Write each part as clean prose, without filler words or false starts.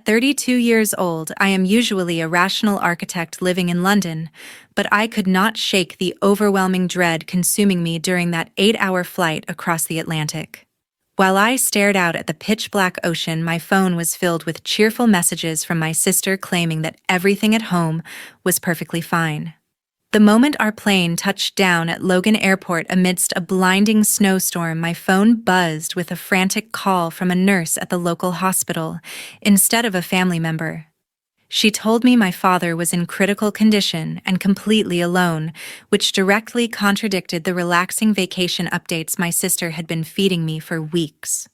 At 32 years old, I am usually a rational architect living in London, but I could not shake the overwhelming dread consuming me during that 8-hour flight across the Atlantic. While I stared out at the pitch-black ocean, my phone was filled with cheerful messages from my sister claiming that everything at home was perfectly fine. The moment our plane touched down at Logan Airport amidst a blinding snowstorm, my phone buzzed with a frantic call from a nurse at the local hospital, instead of a family member. She told me my father was in critical condition and completely alone, which directly contradicted the relaxing vacation updates my sister had been feeding me for weeks.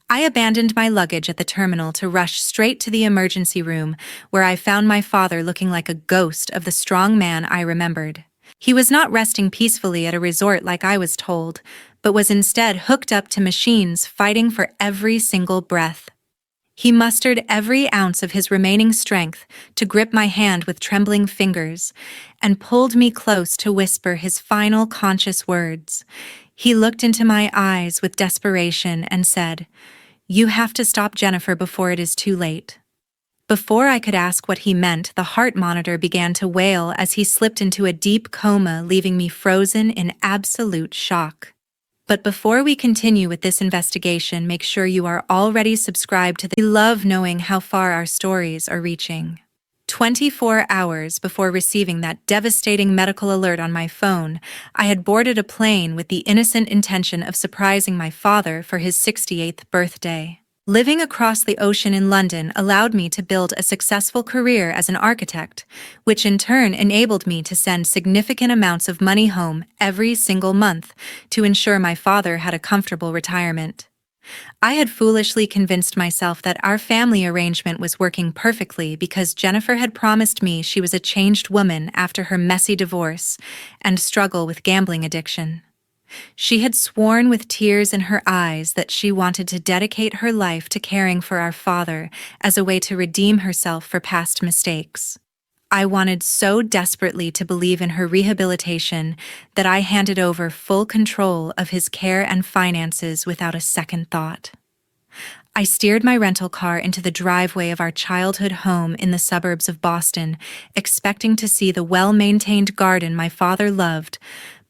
I abandoned my luggage at the terminal to rush straight to the emergency room, where I found my father looking like a ghost of the strong man I remembered. He was not resting peacefully at a resort like I was told, but was instead hooked up to machines fighting for every single breath. He mustered every ounce of his remaining strength to grip my hand with trembling fingers and pulled me close to whisper his final conscious words. He looked into my eyes with desperation and said, "You have to stop Jennifer before it is too late." Before I could ask what he meant, the heart monitor began to wail as he slipped into a deep coma, leaving me frozen in absolute shock. But before we continue with this investigation, make sure you are already subscribed to the. We love knowing how far our stories are reaching. 24 hours before receiving that devastating medical alert on my phone, I had boarded a plane with the innocent intention of surprising my father for his 68th birthday. Living across the ocean in London allowed me to build a successful career as an architect, which in turn enabled me to send significant amounts of money home every single month to ensure my father had a comfortable retirement. I had foolishly convinced myself that our family arrangement was working perfectly because Jennifer had promised me she was a changed woman after her messy divorce and struggle with gambling addiction. She had sworn with tears in her eyes that she wanted to dedicate her life to caring for our father as a way to redeem herself for past mistakes. I wanted so desperately to believe in her rehabilitation that I handed over full control of his care and finances without a second thought. I steered my rental car into the driveway of our childhood home in the suburbs of Boston, expecting to see the well-maintained garden my father loved,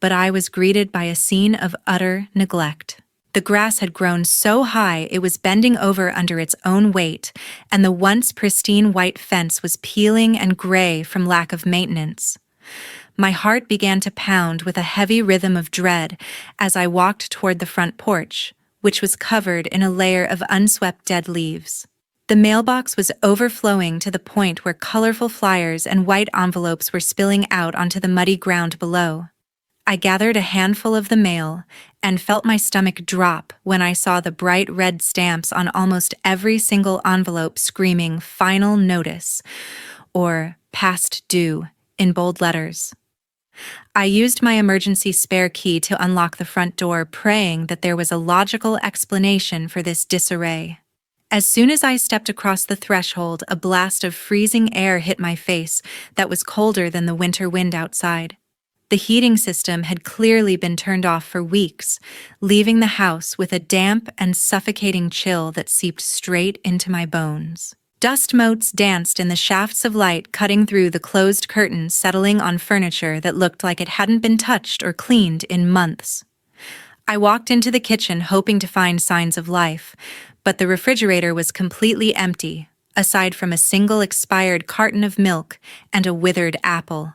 but I was greeted by a scene of utter neglect. The grass had grown so high it was bending over under its own weight, and the once pristine white fence was peeling and gray from lack of maintenance. My heart began to pound with a heavy rhythm of dread as I walked toward the front porch, which was covered in a layer of unswept dead leaves. The mailbox was overflowing to the point where colorful flyers and white envelopes were spilling out onto the muddy ground below. I gathered a handful of the mail and felt my stomach drop when I saw the bright red stamps on almost every single envelope screaming "Final Notice" or "Past Due" in bold letters. I used my emergency spare key to unlock the front door, praying that there was a logical explanation for this disarray. As soon as I stepped across the threshold, a blast of freezing air hit my face that was colder than the winter wind outside. The heating system had clearly been turned off for weeks, leaving the house with a damp and suffocating chill that seeped straight into my bones. Dust motes danced in the shafts of light cutting through the closed curtains, settling on furniture that looked like it hadn't been touched or cleaned in months. I walked into the kitchen hoping to find signs of life, but the refrigerator was completely empty, aside from a single expired carton of milk and a withered apple.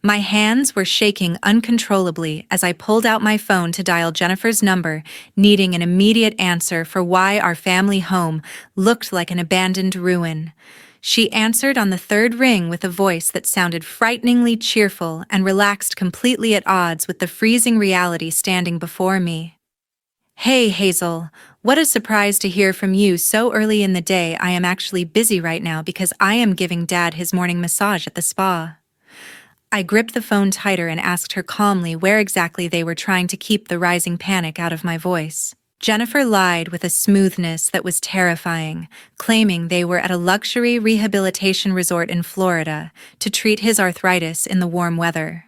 My hands were shaking uncontrollably as I pulled out my phone to dial Jennifer's number, needing an immediate answer for why our family home looked like an abandoned ruin. She answered on the third ring with a voice that sounded frighteningly cheerful and relaxed, completely at odds with the freezing reality standing before me. "Hey, Hazel, what a surprise to hear from you so early in the day. I am actually busy right now because I am giving Dad his morning massage at the spa." I gripped the phone tighter and asked her calmly where exactly they were trying to keep the rising panic out of my voice. Jennifer lied with a smoothness that was terrifying, claiming they were at a luxury rehabilitation resort in Florida to treat his arthritis in the warm weather.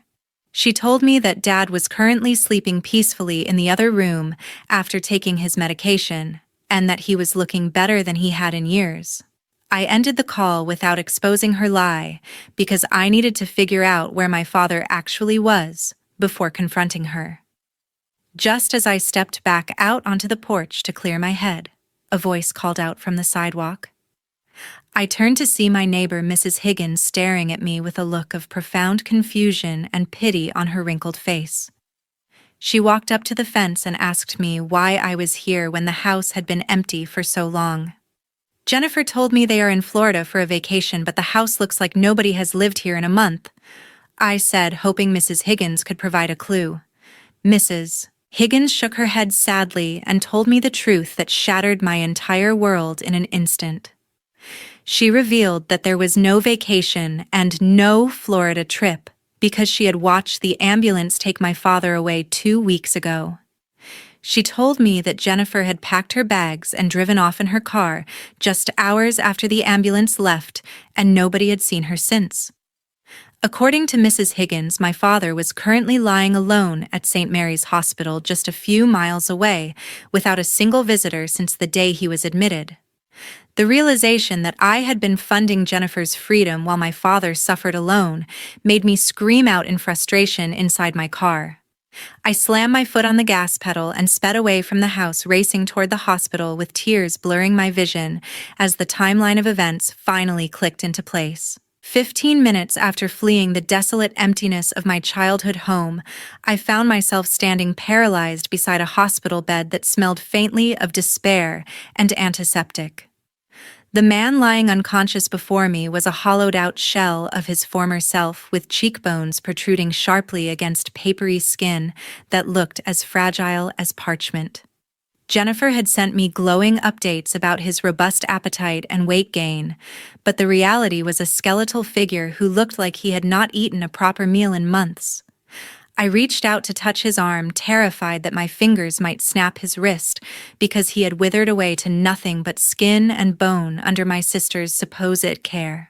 She told me that Dad was currently sleeping peacefully in the other room after taking his medication, and that he was looking better than he had in years. I ended the call without exposing her lie because I needed to figure out where my father actually was before confronting her. Just as I stepped back out onto the porch to clear my head, a voice called out from the sidewalk. I turned to see my neighbor, Mrs. Higgins, staring at me with a look of profound confusion and pity on her wrinkled face. She walked up to the fence and asked me why I was here when the house had been empty for so long. Jennifer told me they are in Florida for a vacation, but the house looks like nobody has lived here in a month, I said, hoping Mrs. Higgins could provide a clue. Mrs. Higgins shook her head sadly and told me the truth that shattered my entire world in an instant. She revealed that there was no vacation and no Florida trip because she had watched the ambulance take my father away 2 weeks ago. She told me that Jennifer had packed her bags and driven off in her car just hours after the ambulance left, and nobody had seen her since. According to Mrs. Higgins, my father was currently lying alone at St. Mary's Hospital just a few miles away, without a single visitor since the day he was admitted. The realization that I had been funding Jennifer's freedom while my father suffered alone made me scream out in frustration inside my car. I slammed my foot on the gas pedal and sped away from the house, racing toward the hospital with tears blurring my vision as the timeline of events finally clicked into place. 15 minutes after fleeing the desolate emptiness of my childhood home, I found myself standing paralyzed beside a hospital bed that smelled faintly of despair and antiseptic. The man lying unconscious before me was a hollowed-out shell of his former self, with cheekbones protruding sharply against papery skin that looked as fragile as parchment. Jennifer had sent me glowing updates about his robust appetite and weight gain, but the reality was a skeletal figure who looked like he had not eaten a proper meal in months. I reached out to touch his arm, terrified that my fingers might snap his wrist because he had withered away to nothing but skin and bone under my sister's supposed care.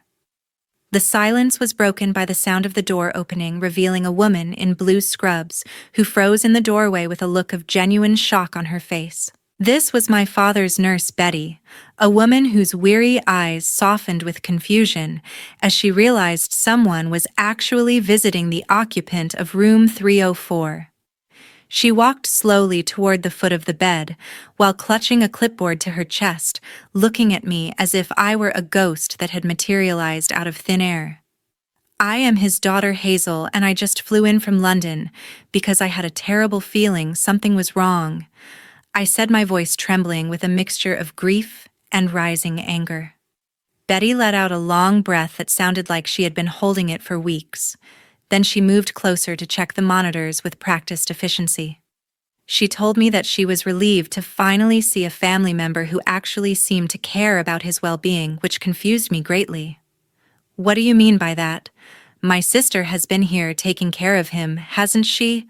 The silence was broken by the sound of the door opening, revealing a woman in blue scrubs who froze in the doorway with a look of genuine shock on her face. This was my father's nurse, Betty, a woman whose weary eyes softened with confusion as she realized someone was actually visiting the occupant of room 304. She walked slowly toward the foot of the bed, while clutching a clipboard to her chest, looking at me as if I were a ghost that had materialized out of thin air. I am his daughter Hazel, and I just flew in from London because I had a terrible feeling something was wrong, I said, my voice trembling with a mixture of grief and rising anger. Betty let out a long breath that sounded like she had been holding it for weeks. Then she moved closer to check the monitors with practiced efficiency. She told me that she was relieved to finally see a family member who actually seemed to care about his well-being, which confused me greatly. What do you mean by that? My sister has been here taking care of him, hasn't she?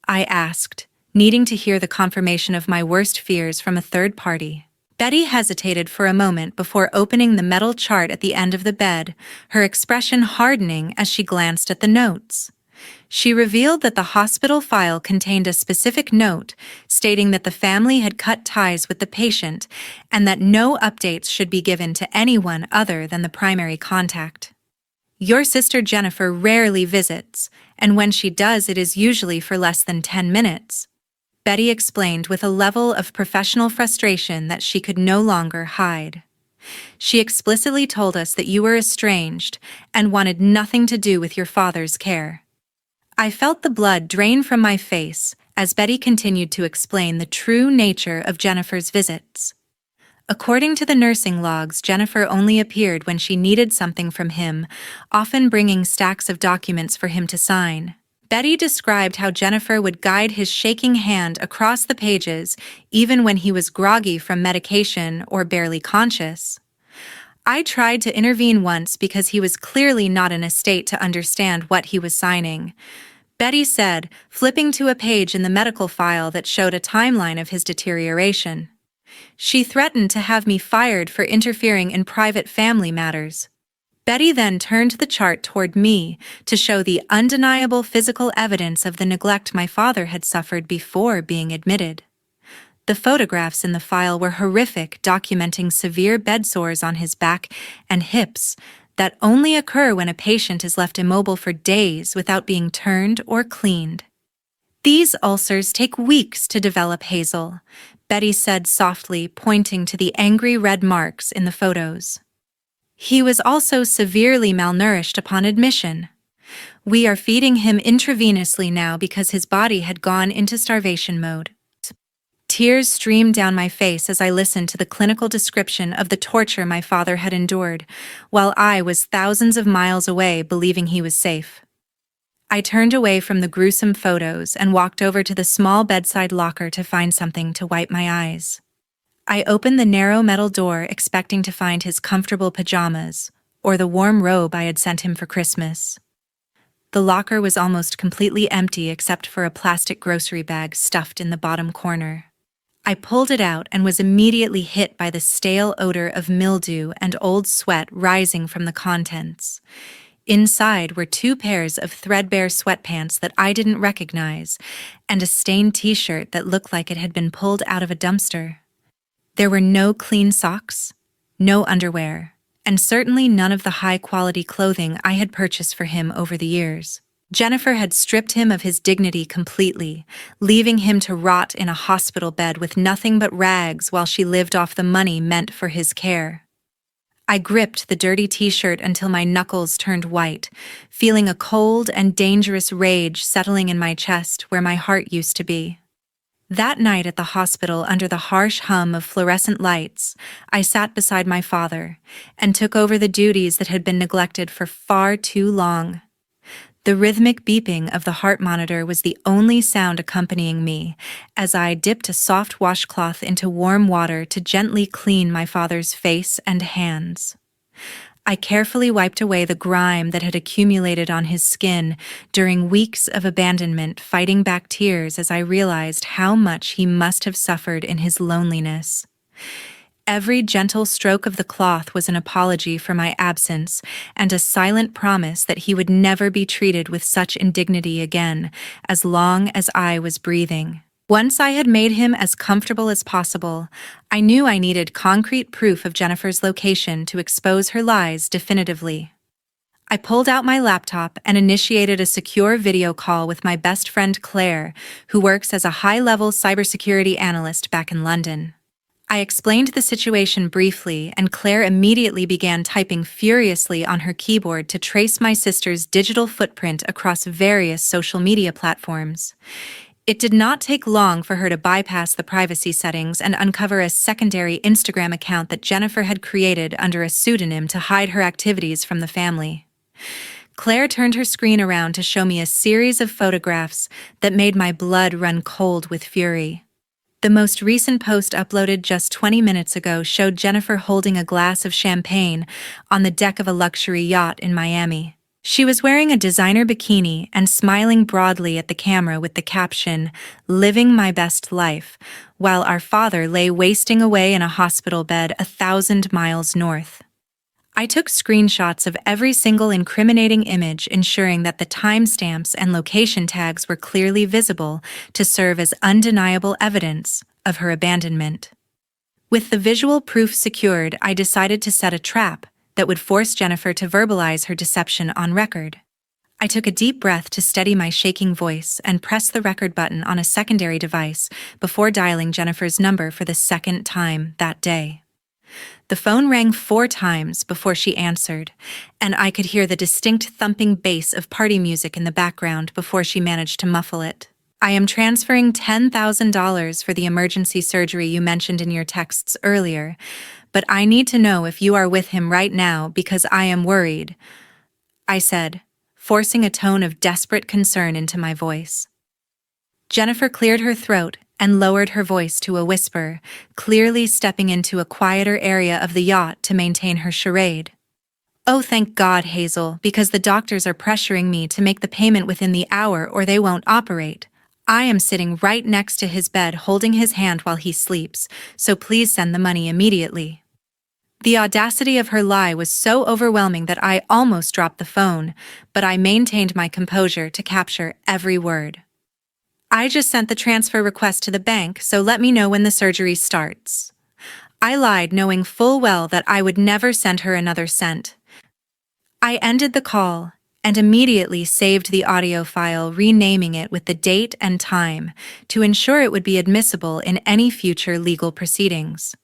I asked, needing to hear the confirmation of my worst fears from a third party. Betty hesitated for a moment before opening the metal chart at the end of the bed, her expression hardening as she glanced at the notes. She revealed that the hospital file contained a specific note stating that the family had cut ties with the patient and that no updates should be given to anyone other than the primary contact. Your sister Jennifer rarely visits, and when she does, it is usually for less than 10 minutes. Betty explained with a level of professional frustration that she could no longer hide. She explicitly told us that you were estranged and wanted nothing to do with your father's care. I felt the blood drain from my face as Betty continued to explain the true nature of Jennifer's visits. According to the nursing logs, Jennifer only appeared when she needed something from him, often bringing stacks of documents for him to sign. Betty described how Jennifer would guide his shaking hand across the pages even when he was groggy from medication or barely conscious. I tried to intervene once because he was clearly not in a state to understand what he was signing. Betty said, flipping to a page in the medical file that showed a timeline of his deterioration. She threatened to have me fired for interfering in private family matters. Betty then turned the chart toward me to show the undeniable physical evidence of the neglect my father had suffered before being admitted. The photographs in the file were horrific, documenting severe bed sores on his back and hips that only occur when a patient is left immobile for days without being turned or cleaned. "These ulcers take weeks to develop, Hazel," Betty said softly, pointing to the angry red marks in the photos. "He was also severely malnourished upon admission. We are feeding him intravenously now because his body had gone into starvation mode." Tears streamed down my face as I listened to the clinical description of the torture my father had endured, while I was thousands of miles away believing he was safe. I turned away from the gruesome photos and walked over to the small bedside locker to find something to wipe my eyes. I opened the narrow metal door expecting to find his comfortable pajamas or the warm robe I had sent him for Christmas. The locker was almost completely empty except for a plastic grocery bag stuffed in the bottom corner. I pulled it out and was immediately hit by the stale odor of mildew and old sweat rising from the contents. Inside were 2 pairs of threadbare sweatpants that I didn't recognize, and a stained t-shirt that looked like it had been pulled out of a dumpster. There were no clean socks, no underwear, and certainly none of the high-quality clothing I had purchased for him over the years. Jennifer had stripped him of his dignity completely, leaving him to rot in a hospital bed with nothing but rags while she lived off the money meant for his care. I gripped the dirty t-shirt until my knuckles turned white, feeling a cold and dangerous rage settling in my chest where my heart used to be. That night at the hospital, under the harsh hum of fluorescent lights, I sat beside my father and took over the duties that had been neglected for far too long. The rhythmic beeping of the heart monitor was the only sound accompanying me as I dipped a soft washcloth into warm water to gently clean my father's face and hands. I carefully wiped away the grime that had accumulated on his skin during weeks of abandonment, fighting back tears as I realized how much he must have suffered in his loneliness. Every gentle stroke of the cloth was an apology for my absence and a silent promise that he would never be treated with such indignity again as long as I was breathing. Once I had made him as comfortable as possible, I knew I needed concrete proof of Jennifer's location to expose her lies definitively. I pulled out my laptop and initiated a secure video call with my best friend Claire, who works as a high-level cybersecurity analyst back in London. I explained the situation briefly, and Claire immediately began typing furiously on her keyboard to trace my sister's digital footprint across various social media platforms. It did not take long for her to bypass the privacy settings and uncover a secondary Instagram account that Jennifer had created under a pseudonym to hide her activities from the family. Claire turned her screen around to show me a series of photographs that made my blood run cold with fury. The most recent post, uploaded just 20 minutes ago, showed Jennifer holding a glass of champagne on the deck of a luxury yacht in Miami. She was wearing a designer bikini and smiling broadly at the camera with the caption, "Living my best life," while our father lay wasting away in a hospital bed 1,000 miles north. I took screenshots of every single incriminating image, ensuring that the timestamps and location tags were clearly visible to serve as undeniable evidence of her abandonment. With the visual proof secured, I decided to set a trap that would force Jennifer to verbalize her deception on record. I took a deep breath to steady my shaking voice and pressed the record button on a secondary device before dialing Jennifer's number for the second time that day. The phone rang 4 times before she answered, and I could hear the distinct thumping bass of party music in the background before she managed to muffle it. "I am transferring $10,000 for the emergency surgery you mentioned in your texts earlier, but I need to know if you are with him right now because I am worried," I said, forcing a tone of desperate concern into my voice. Jennifer cleared her throat and lowered her voice to a whisper, clearly stepping into a quieter area of the yacht to maintain her charade. "Oh, thank God, Hazel, because the doctors are pressuring me to make the payment within the hour or they won't operate. I am sitting right next to his bed holding his hand while he sleeps, so please send the money immediately." The audacity of her lie was so overwhelming that I almost dropped the phone, but I maintained my composure to capture every word. I just sent the transfer request to the bank, so let me know when the surgery starts. I lied, knowing full well that I would never send her another cent. I ended the call and immediately saved the audio file, renaming it with the date and time to ensure it would be admissible in any future legal proceedings.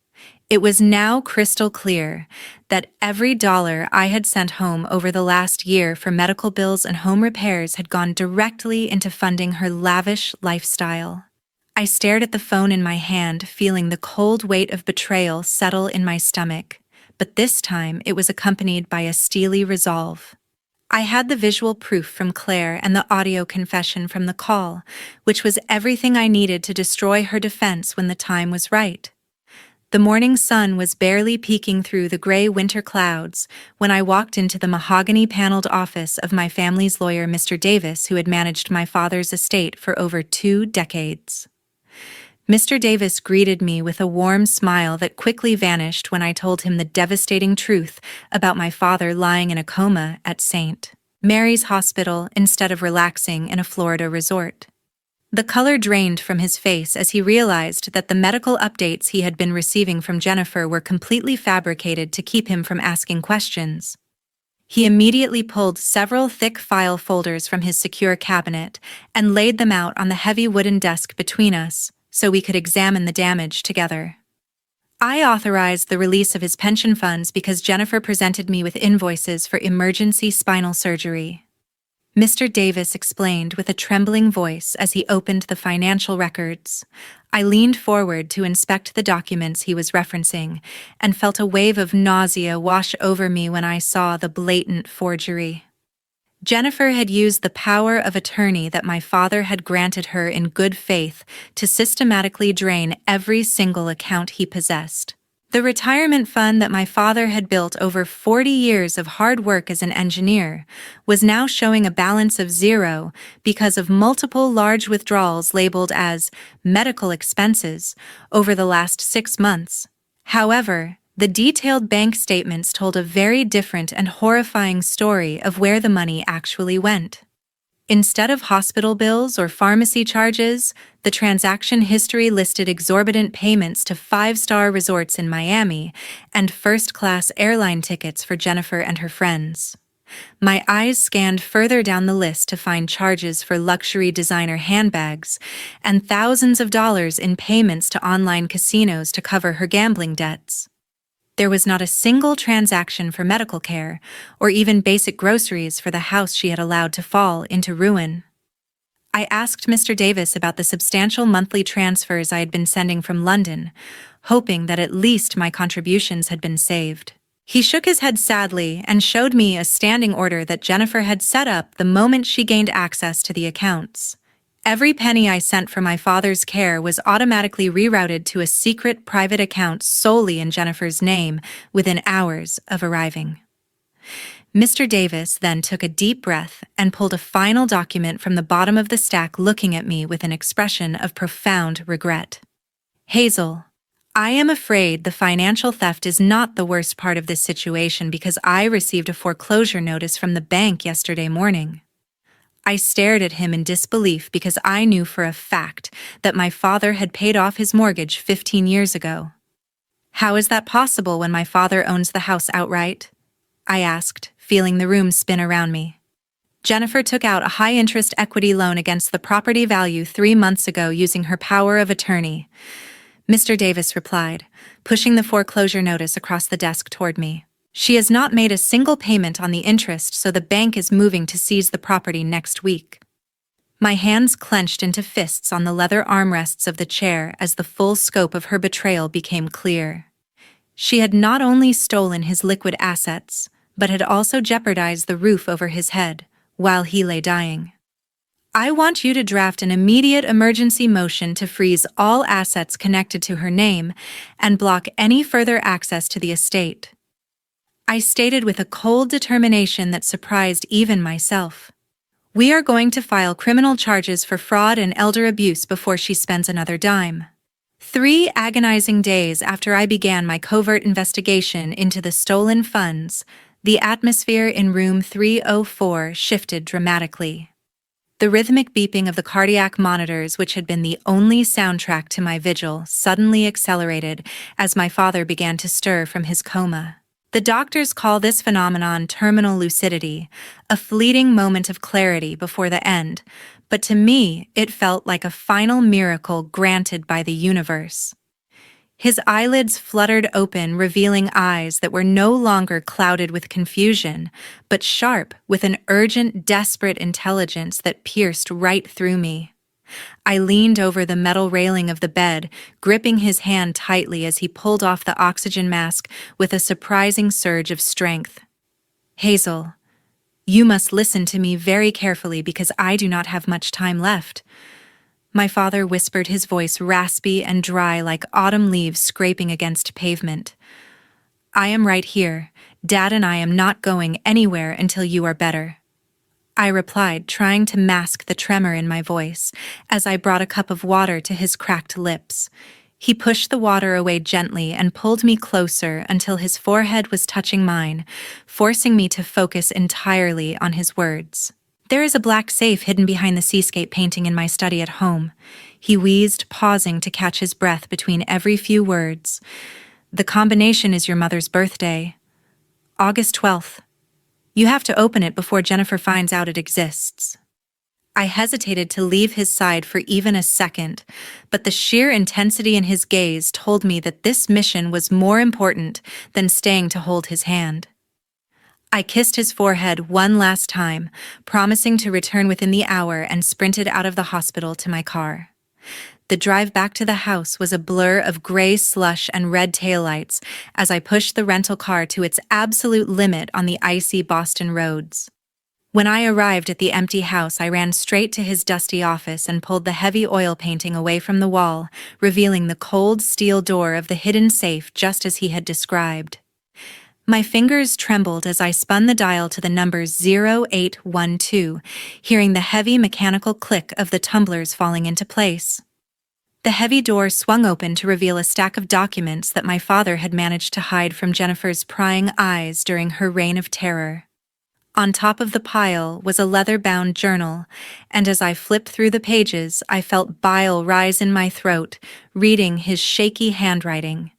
It was now crystal clear that every dollar I had sent home over the last year for medical bills and home repairs had gone directly into funding her lavish lifestyle. I stared at the phone in my hand, feeling the cold weight of betrayal settle in my stomach, but this time it was accompanied by a steely resolve. I had the visual proof from Claire and the audio confession from the call, which was everything I needed to destroy her defense when the time was right. The morning sun was barely peeking through the gray winter clouds when I walked into the mahogany-paneled office of my family's lawyer, Mr. Davis, who had managed my father's estate for over 2 decades. Mr. Davis greeted me with a warm smile that quickly vanished when I told him the devastating truth about my father lying in a coma at St. Mary's Hospital instead of relaxing in a Florida resort. The color drained from his face as he realized that the medical updates he had been receiving from Jennifer were completely fabricated to keep him from asking questions. He immediately pulled several thick file folders from his secure cabinet and laid them out on the heavy wooden desk between us so we could examine the damage together. I authorized the release of his pension funds because Jennifer presented me with invoices for emergency spinal surgery. Mr. Davis explained with a trembling voice as he opened the financial records. I leaned forward to inspect the documents he was referencing and felt a wave of nausea wash over me when I saw the blatant forgery. Jennifer had used the power of attorney that my father had granted her in good faith to systematically drain every single account he possessed. The retirement fund that my father had built over 40 years of hard work as an engineer was now showing a balance of 0 because of multiple large withdrawals labeled as medical expenses over the last 6 months. However, the detailed bank statements told a very different and horrifying story of where the money actually went. Instead of hospital bills or pharmacy charges, the transaction history listed exorbitant payments to 5-star resorts in Miami and first-class airline tickets for Jennifer and her friends. My eyes scanned further down the list to find charges for luxury designer handbags and thousands of dollars in payments to online casinos to cover her gambling debts. There was not a single transaction for medical care, or even basic groceries for the house she had allowed to fall into ruin. I asked Mr. Davis about the substantial monthly transfers I had been sending from London, hoping that at least my contributions had been saved. He shook his head sadly and showed me a standing order that Jennifer had set up the moment she gained access to the accounts. Every penny I sent for my father's care was automatically rerouted to a secret private account solely in Jennifer's name within hours of arriving. Mr. Davis then took a deep breath and pulled a final document from the bottom of the stack, looking at me with an expression of profound regret. Hazel, I am afraid the financial theft is not the worst part of this situation because I received a foreclosure notice from the bank yesterday morning. I stared at him in disbelief because I knew for a fact that my father had paid off his mortgage 15 years ago. How is that possible when my father owns the house outright? I asked, feeling the room spin around me. Jennifer took out a high-interest equity loan against the property value 3 months ago using her power of attorney, Mr. Davis replied, pushing the foreclosure notice across the desk toward me. She has not made a single payment on the interest, so the bank is moving to seize the property next week. My hands clenched into fists on the leather armrests of the chair as the full scope of her betrayal became clear. She had not only stolen his liquid assets, but had also jeopardized the roof over his head while he lay dying. I want you to draft an immediate emergency motion to freeze all assets connected to her name and block any further access to the estate. I stated with a cold determination that surprised even myself. We are going to file criminal charges for fraud and elder abuse before she spends another dime. 3 agonizing days after I began my covert investigation into the stolen funds, the atmosphere in room 304 shifted dramatically. The rhythmic beeping of the cardiac monitors, which had been the only soundtrack to my vigil, suddenly accelerated as my father began to stir from his coma. The doctors call this phenomenon terminal lucidity, a fleeting moment of clarity before the end, but to me it felt like a final miracle granted by the universe. His eyelids fluttered open, revealing eyes that were no longer clouded with confusion, but sharp with an urgent, desperate intelligence that pierced right through me. I leaned over the metal railing of the bed, gripping his hand tightly as he pulled off the oxygen mask with a surprising surge of strength. "Hazel, you must listen to me very carefully because I do not have much time left." My father whispered, his voice raspy and dry like autumn leaves scraping against pavement. "I am right here. Dad and I am not going anywhere until you are better." I replied, trying to mask the tremor in my voice, as I brought a cup of water to his cracked lips. He pushed the water away gently and pulled me closer until his forehead was touching mine, forcing me to focus entirely on his words. "There is a black safe hidden behind the seascape painting in my study at home," he wheezed, pausing to catch his breath between every few words. "The combination is your mother's birthday. August 12th. You have to open it before Jennifer finds out it exists." I hesitated to leave his side for even a second, but the sheer intensity in his gaze told me that this mission was more important than staying to hold his hand. I kissed his forehead one last time, promising to return within the hour, and sprinted out of the hospital to my car. The drive back to the house was a blur of gray slush and red taillights as I pushed the rental car to its absolute limit on the icy Boston roads. When I arrived at the empty house, I ran straight to his dusty office and pulled the heavy oil painting away from the wall, revealing the cold steel door of the hidden safe just as he had described. My fingers trembled as I spun the dial to the number 0812, hearing the heavy mechanical click of the tumblers falling into place. The heavy door swung open to reveal a stack of documents that my father had managed to hide from Jennifer's prying eyes during her reign of terror. On top of the pile was a leather-bound journal, and as I flipped through the pages, I felt bile rise in my throat, reading his shaky handwriting.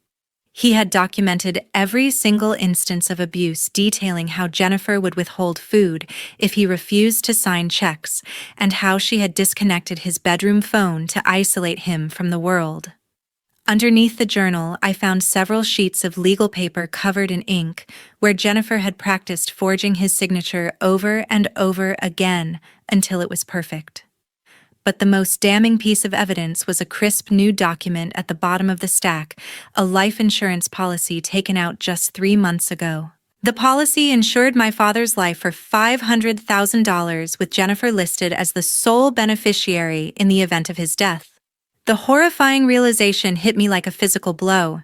He had documented every single instance of abuse, detailing how Jennifer would withhold food if he refused to sign checks, and how she had disconnected his bedroom phone to isolate him from the world. Underneath the journal, I found several sheets of legal paper covered in ink, where Jennifer had practiced forging his signature over and over again until it was perfect. But the most damning piece of evidence was a crisp new document at the bottom of the stack, a life insurance policy taken out just 3 months ago. The policy insured my father's life for $500,000, with Jennifer listed as the sole beneficiary in the event of his death. The horrifying realization hit me like a physical blow.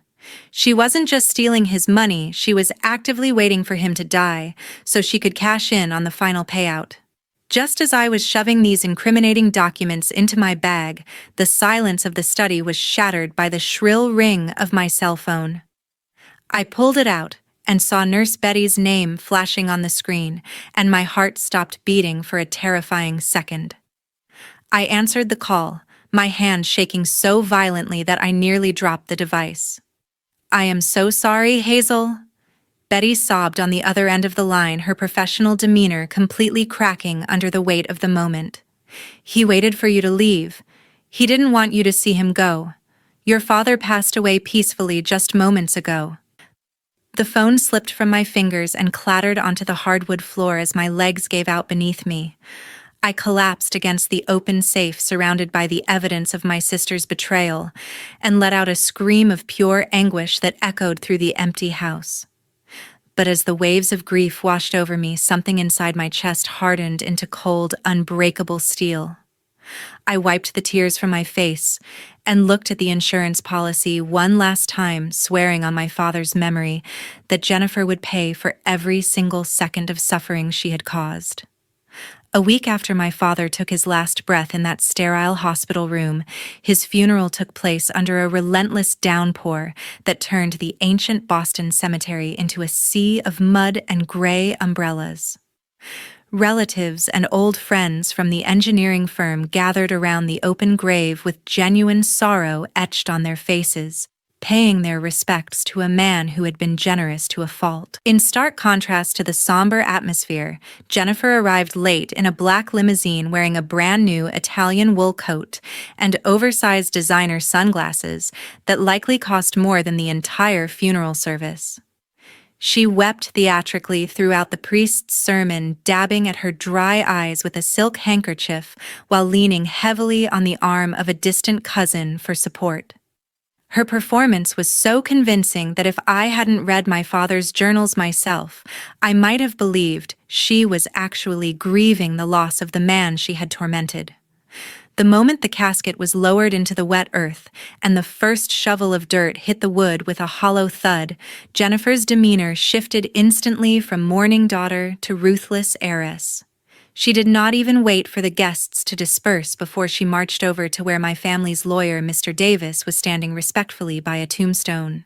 She wasn't just stealing his money, she was actively waiting for him to die so she could cash in on the final payout. Just as I was shoving these incriminating documents into my bag, the silence of the study was shattered by the shrill ring of my cell phone. I pulled it out and saw Nurse Betty's name flashing on the screen, and my heart stopped beating for a terrifying second. I answered the call, my hand shaking so violently that I nearly dropped the device. "I am so sorry, Hazel." Betty sobbed on the other end of the line, her professional demeanor completely cracking under the weight of the moment. "He waited for you to leave. He didn't want you to see him go. Your father passed away peacefully just moments ago." The phone slipped from my fingers and clattered onto the hardwood floor as my legs gave out beneath me. I collapsed against the open safe, surrounded by the evidence of my sister's betrayal, and let out a scream of pure anguish that echoed through the empty house. But as the waves of grief washed over me, something inside my chest hardened into cold, unbreakable steel. I wiped the tears from my face and looked at the insurance policy one last time, swearing on my father's memory that Jennifer would pay for every single second of suffering she had caused. A week after my father took his last breath in that sterile hospital room, his funeral took place under a relentless downpour that turned the ancient Boston cemetery into a sea of mud and gray umbrellas. Relatives and old friends from the engineering firm gathered around the open grave with genuine sorrow etched on their faces, paying their respects to a man who had been generous to a fault. In stark contrast to the somber atmosphere, Jennifer arrived late in a black limousine wearing a brand-new Italian wool coat and oversized designer sunglasses that likely cost more than the entire funeral service. She wept theatrically throughout the priest's sermon, dabbing at her dry eyes with a silk handkerchief while leaning heavily on the arm of a distant cousin for support. Her performance was so convincing that if I hadn't read my father's journals myself, I might have believed she was actually grieving the loss of the man she had tormented. The moment the casket was lowered into the wet earth and the first shovel of dirt hit the wood with a hollow thud, Jennifer's demeanor shifted instantly from mourning daughter to ruthless heiress. She did not even wait for the guests to disperse before she marched over to where my family's lawyer, Mr. Davis, was standing respectfully by a tombstone.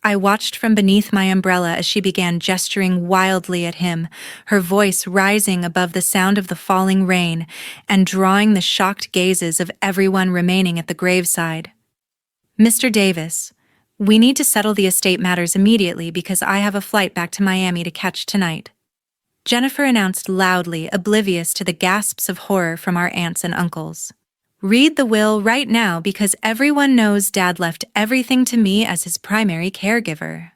I watched from beneath my umbrella as she began gesturing wildly at him, her voice rising above the sound of the falling rain and drawing the shocked gazes of everyone remaining at the graveside. "Mr. Davis, we need to settle the estate matters immediately because I have a flight back to Miami to catch tonight," Jennifer announced loudly, oblivious to the gasps of horror from our aunts and uncles. "Read the will right now because everyone knows Dad left everything to me as his primary caregiver."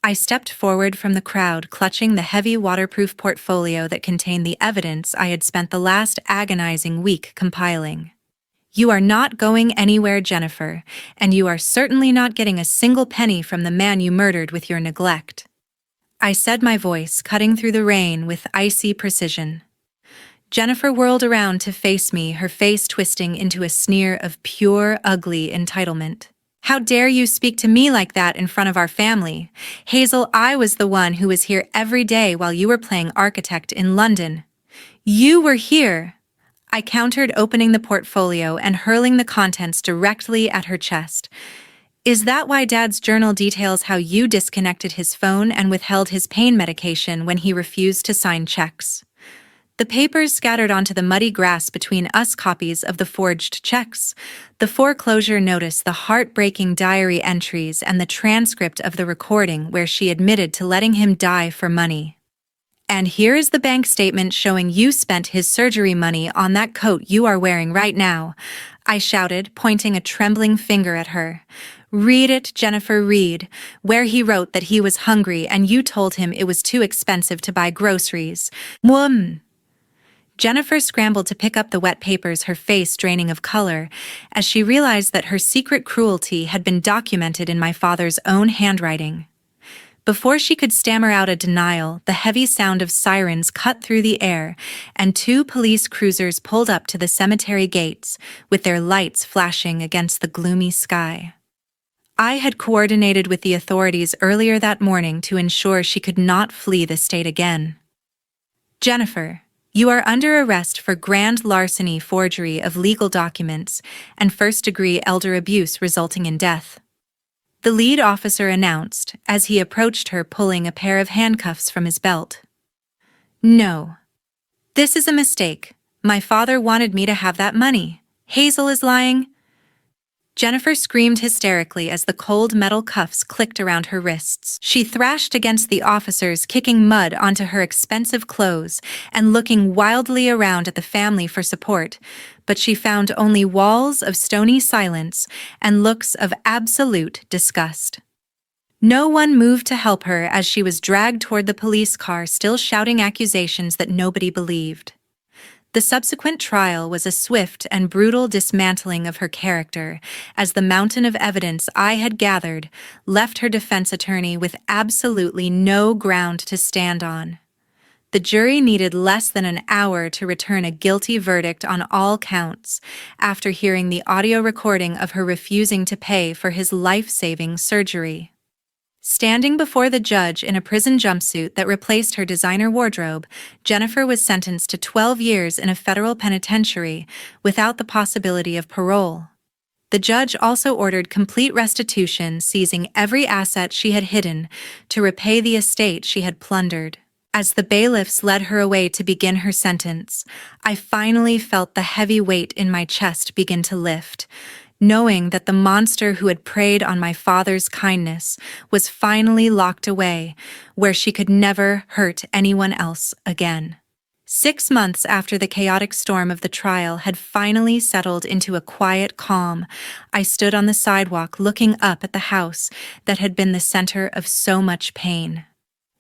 I stepped forward from the crowd, clutching the heavy waterproof portfolio that contained the evidence I had spent the last agonizing week compiling. "You are not going anywhere, Jennifer, and you are certainly not getting a single penny from the man you murdered with your neglect," I said, my voice cutting through the rain with icy precision. Jennifer whirled around to face me, her face twisting into a sneer of pure, ugly entitlement. "How dare you speak to me like that in front of our family? Hazel, I was the one who was here every day while you were playing architect in London." "You were here," I countered, opening the portfolio and hurling the contents directly at her chest. "Is that why Dad's journal details how you disconnected his phone and withheld his pain medication when he refused to sign checks?" The papers scattered onto the muddy grass between us copies of the forged checks, the foreclosure notice, the heartbreaking diary entries, and the transcript of the recording where she admitted to letting him die for money. "And here is the bank statement showing you spent his surgery money on that coat you are wearing right now," I shouted, pointing a trembling finger at her. "Read it, Jennifer, read, where he wrote that he was hungry and you told him it was too expensive to buy groceries." Jennifer scrambled to pick up the wet papers, her face draining of color, as she realized that her secret cruelty had been documented in my father's own handwriting. Before she could stammer out a denial, the heavy sound of sirens cut through the air, and 2 police cruisers pulled up to the cemetery gates, with their lights flashing against the gloomy sky. I had coordinated with the authorities earlier that morning to ensure she could not flee the state again. "Jennifer, you are under arrest for grand larceny, forgery of legal documents, and first-degree elder abuse resulting in death," the lead officer announced as he approached her, pulling a pair of handcuffs from his belt. "No. This is a mistake. My father wanted me to have that money. Hazel is lying." Jennifer screamed hysterically as the cold metal cuffs clicked around her wrists. She thrashed against the officers, kicking mud onto her expensive clothes and looking wildly around at the family for support, but she found only walls of stony silence and looks of absolute disgust. No one moved to help her as she was dragged toward the police car, still shouting accusations that nobody believed. The subsequent trial was a swift and brutal dismantling of her character, as the mountain of evidence I had gathered left her defense attorney with absolutely no ground to stand on. The jury needed less than an hour to return a guilty verdict on all counts, after hearing the audio recording of her refusing to pay for his life-saving surgery. Standing before the judge in a prison jumpsuit that replaced her designer wardrobe, Jennifer was sentenced to 12 years in a federal penitentiary without the possibility of parole. The judge also ordered complete restitution, seizing every asset she had hidden to repay the estate she had plundered. As the bailiffs led her away to begin her sentence, I finally felt the heavy weight in my chest begin to lift, knowing that the monster who had preyed on my father's kindness was finally locked away, where she could never hurt anyone else again. 6 months after the chaotic storm of the trial had finally settled into a quiet calm, I stood on the sidewalk looking up at the house that had been the center of so much pain.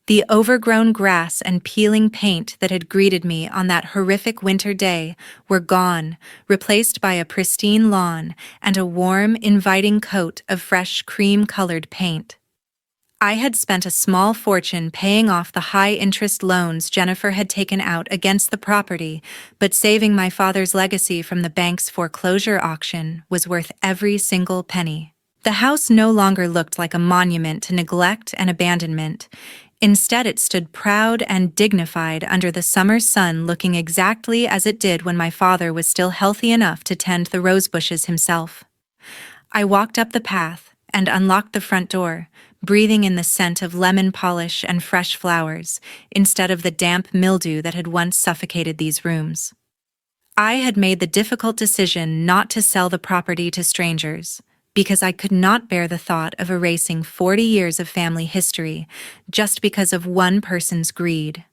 The overgrown grass and peeling paint that had greeted me on that horrific winter day were gone, replaced by a pristine lawn and a warm, inviting coat of fresh cream-colored paint. I had spent a small fortune paying off the high-interest loans Jennifer had taken out against the property, but saving my father's legacy from the bank's foreclosure auction was worth every single penny. The house no longer looked like a monument to neglect and abandonment. Instead, it stood proud and dignified under the summer sun, looking exactly as it did when my father was still healthy enough to tend the rose bushes himself. I walked up the path and unlocked the front door, breathing in the scent of lemon polish and fresh flowers, instead of the damp mildew that had once suffocated these rooms. I had made the difficult decision not to sell the property to strangers, because I could not bear the thought of erasing 40 years of family history just because of one person's greed.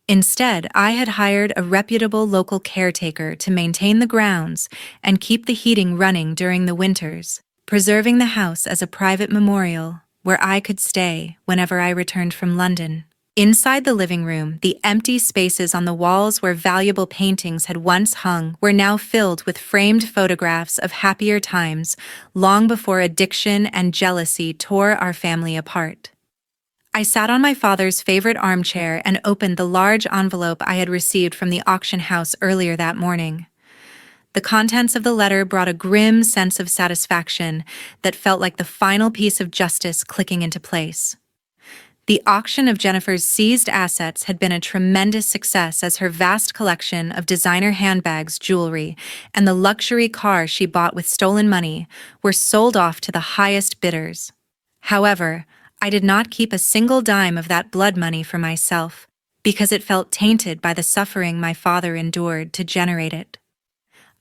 Instead, I had hired a reputable local caretaker to maintain the grounds and keep the heating running during the winters, preserving the house as a private memorial where I could stay whenever I returned from London. Inside the living room, the empty spaces on the walls where valuable paintings had once hung were now filled with framed photographs of happier times, long before addiction and jealousy tore our family apart. I sat on my father's favorite armchair and opened the large envelope I had received from the auction house earlier that morning. The contents of the letter brought a grim sense of satisfaction that felt like the final piece of justice clicking into place. The auction of Jennifer's seized assets had been a tremendous success, as her vast collection of designer handbags, jewelry, and the luxury car she bought with stolen money were sold off to the highest bidders. However, I did not keep a single dime of that blood money for myself, because it felt tainted by the suffering my father endured to generate it.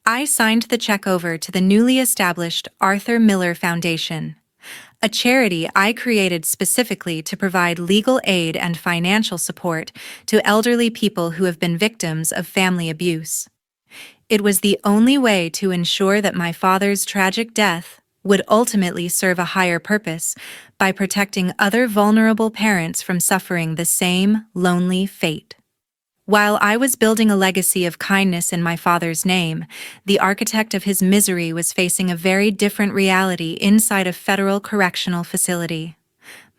I signed the check over to the newly established Arthur Miller Foundation, a charity I created specifically to provide legal aid and financial support to elderly people who have been victims of family abuse. It was the only way to ensure that my father's tragic death would ultimately serve a higher purpose by protecting other vulnerable parents from suffering the same lonely fate. While I was building a legacy of kindness in my father's name, the architect of his misery was facing a very different reality inside a federal correctional facility.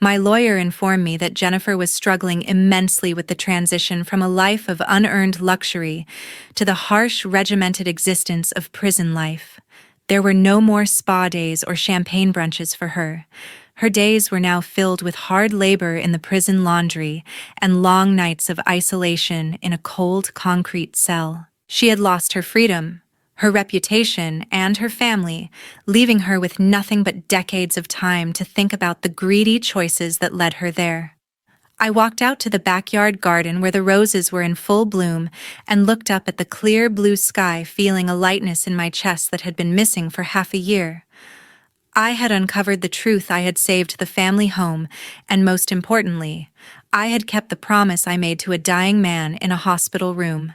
My lawyer informed me that Jennifer was struggling immensely with the transition from a life of unearned luxury to the harsh, regimented existence of prison life. There were no more spa days or champagne brunches for her. Her days were now filled with hard labor in the prison laundry and long nights of isolation in a cold concrete cell. She had lost her freedom, her reputation, and her family, leaving her with nothing but decades of time to think about the greedy choices that led her there. I walked out to the backyard garden where the roses were in full bloom and looked up at the clear blue sky, feeling a lightness in my chest that had been missing for half a year. I had uncovered the truth I had saved the family home, and most importantly, I had kept the promise I made to a dying man in a hospital room.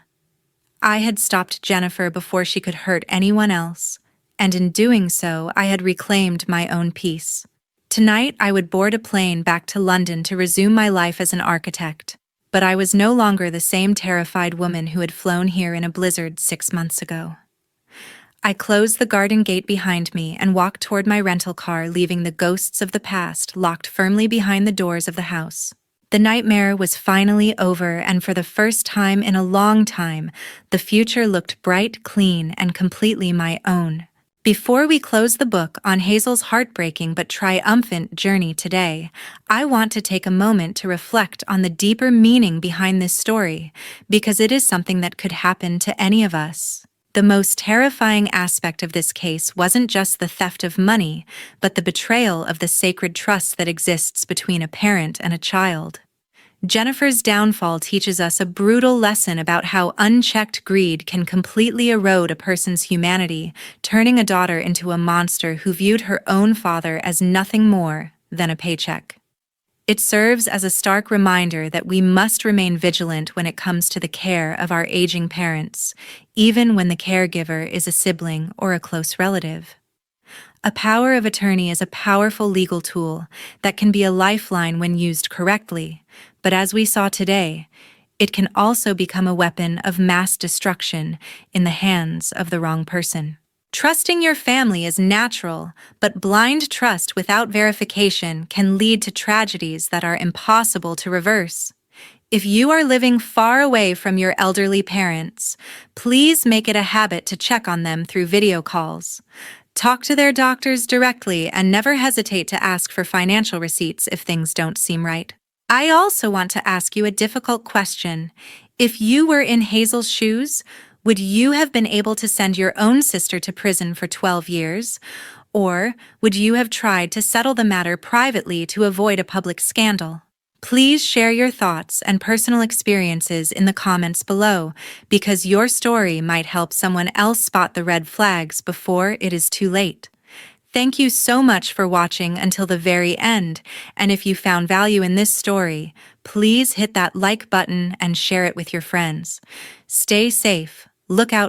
I had stopped Jennifer before she could hurt anyone else, and in doing so, I had reclaimed my own peace. Tonight, I would board a plane back to London to resume my life as an architect, but I was no longer the same terrified woman who had flown here in a blizzard 6 months ago. I closed the garden gate behind me and walked toward my rental car, leaving the ghosts of the past locked firmly behind the doors of the house. The nightmare was finally over, and for the first time in a long time, the future looked bright, clean, and completely my own. Before we close the book on Hazel's heartbreaking but triumphant journey today, I want to take a moment to reflect on the deeper meaning behind this story, because it is something that could happen to any of us. The most terrifying aspect of this case wasn't just the theft of money, but the betrayal of the sacred trust that exists between a parent and a child. Jennifer's downfall teaches us a brutal lesson about how unchecked greed can completely erode a person's humanity, turning a daughter into a monster who viewed her own father as nothing more than a paycheck. It serves as a stark reminder that we must remain vigilant when it comes to the care of our aging parents, even when the caregiver is a sibling or a close relative. A power of attorney is a powerful legal tool that can be a lifeline when used correctly, but as we saw today, it can also become a weapon of mass destruction in the hands of the wrong person. Trusting your family is natural, but blind trust without verification can lead to tragedies that are impossible to reverse. If you are living far away from your elderly parents, please make it a habit to check on them through video calls. Talk to their doctors directly and never hesitate to ask for financial receipts if things don't seem right. I also want to ask you a difficult question. If you were in Hazel's shoes, would you have been able to send your own sister to prison for 12 years? Or would you have tried to settle the matter privately to avoid a public scandal? Please share your thoughts and personal experiences in the comments below, because your story might help someone else spot the red flags before it is too late. Thank you so much for watching until the very end, and if you found value in this story, please hit that like button and share it with your friends. Stay safe, look out